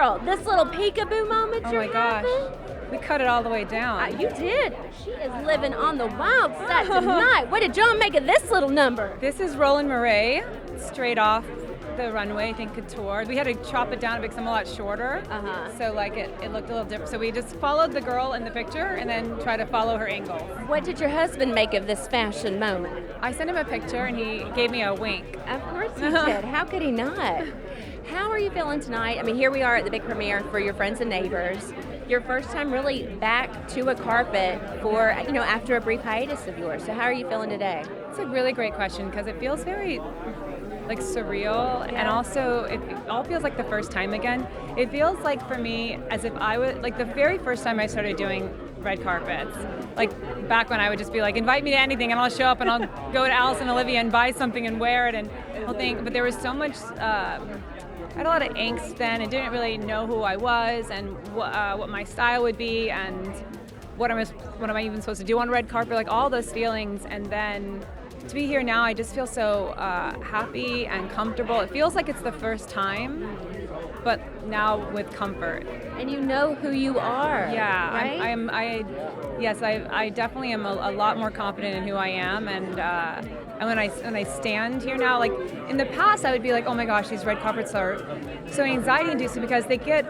girl, this little peekaboo moment Oh you're my gosh. having? We cut it all the way down. You did. She is living on the wild side tonight. What did John make of this little number? This is Roland Murray, straight off the runway, I think couture. We had to chop it down because I'm a lot shorter. So like it looked a little different. So we just followed the girl in the picture and then try to follow her angle. What did your husband make of this fashion moment? I sent him a picture and he gave me a wink. Of course he did. How could he not? How are you feeling tonight? I mean, here we are at the big premiere for Your Friends and Neighbors. Your first time really back to a carpet for, after a brief hiatus of yours. So how are you feeling today? It's a really great question because it feels very like surreal, and also it all feels like the first time again. It feels like for me as if I was like the very first time I started doing red carpets, like back when I would just be like, invite me to anything and I'll show up and I'll go to Alice and Olivia and buy something and wear it and whole thing. But there was so much I had a lot of angst then and didn't really know who I was and what my style would be and what am I even supposed to do on red carpet, like all those feelings. And then to be here now, I just feel so happy and comfortable. It feels like it's the first time, but now with comfort. And you know who you are. Yeah, right? I definitely am a lot more confident in who I am, and when I stand here now, like in the past, I would be like, oh my gosh, these red carpets are so anxiety-inducing because they get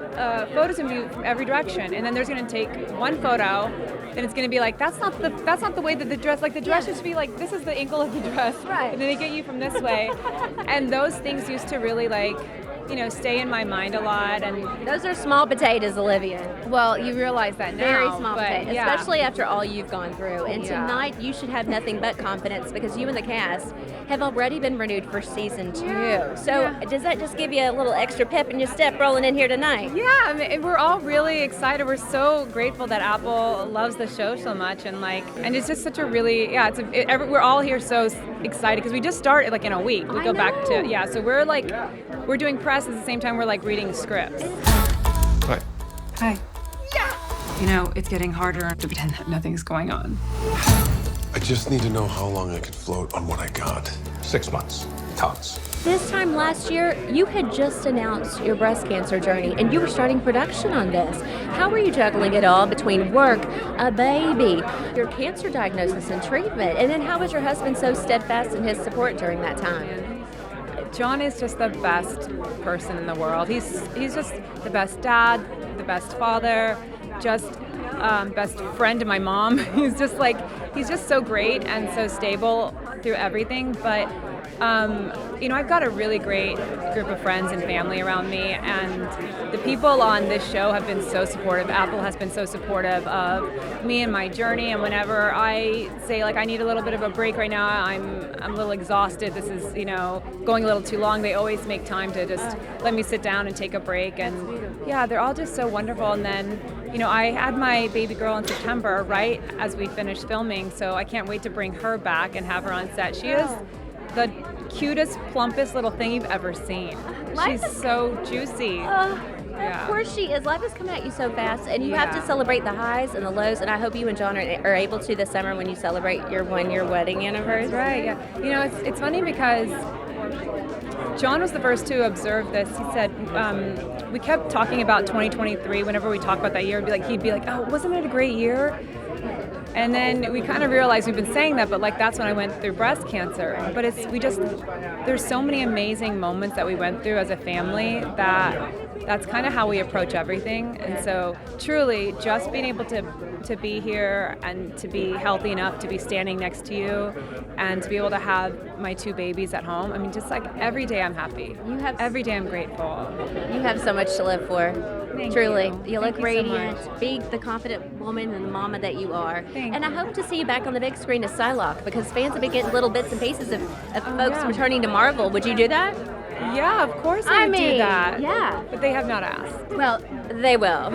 photos of you from every direction, and then there's going to take one photo, then it's going to be like that's not the way that the dress, like the dress used to be like this is the ankle of the dress, right? And then they get you from this way, and those things used to really like, stay in my mind a lot. And those are small potatoes, Olivia. Well, you realize that now. Very small potatoes, yeah. Especially after all you've gone through. And tonight you should have nothing but confidence because you and the cast have already been renewed for season 2. So does that just give you a little extra pep in your step rolling in here tonight? Yeah, I mean, we're all really excited. We're so grateful that Apple loves the show so much, and it's just such a really we're all here so excited because we just started like in a week. We go back to so we're doing press at the same time we're like reading scripts. Hi. Hi. Yeah. It's getting harder to pretend that nothing's going on. I just need to know how long I can float on what I got. 6 months, tops. This time last year, you had just announced your breast cancer journey, and you were starting production on this. How were you juggling it all between work, a baby, your cancer diagnosis and treatment, and then how was your husband so steadfast in his support during that time? John is just the best person in the world. He's just the best dad, the best father, just best friend to my mom. He's just so great and so stable through everything. But I've got a really great group of friends and family around me, and the people on this show have been so supportive. Apple has been so supportive of me and my journey, and whenever I say like I need a little bit of a break right now, I'm a little exhausted, this is going a little too long, they always make time to just let me sit down and take a break. And yeah, they're all just so wonderful. And then I had my baby girl in September right as we finished filming, so I can't wait to bring her back and have her on set. She is the cutest, plumpest little thing you've ever seen. She's so juicy. Of course she is. Life is coming at you so fast, and you have to celebrate the highs and the lows, and I hope you and John are able to this summer when you celebrate your 1-year wedding anniversary. Right, yeah. It's funny because John was the first to observe this. He said, we kept talking about 2023 whenever we talk about that year. He'd be like, oh, wasn't it a great year? And then we kind of realized we've been saying that, but that's when I went through breast cancer. But there's so many amazing moments that we went through as a family that's kind of how we approach everything. And so truly just being able to be here and to be healthy enough to be standing next to you and to be able to have my 2 babies at home. I mean, just like every day I'm happy. Every day I'm grateful. You have so much to live for. Truly. You look radiant. So be the confident woman and the mama that you are. Thank and I hope to see you back on the big screen as Psylocke because fans have been getting little bits and pieces of folks returning to Marvel. Would you do that? Yeah, of course I would do that. Yeah. But they have not asked. Well, they will.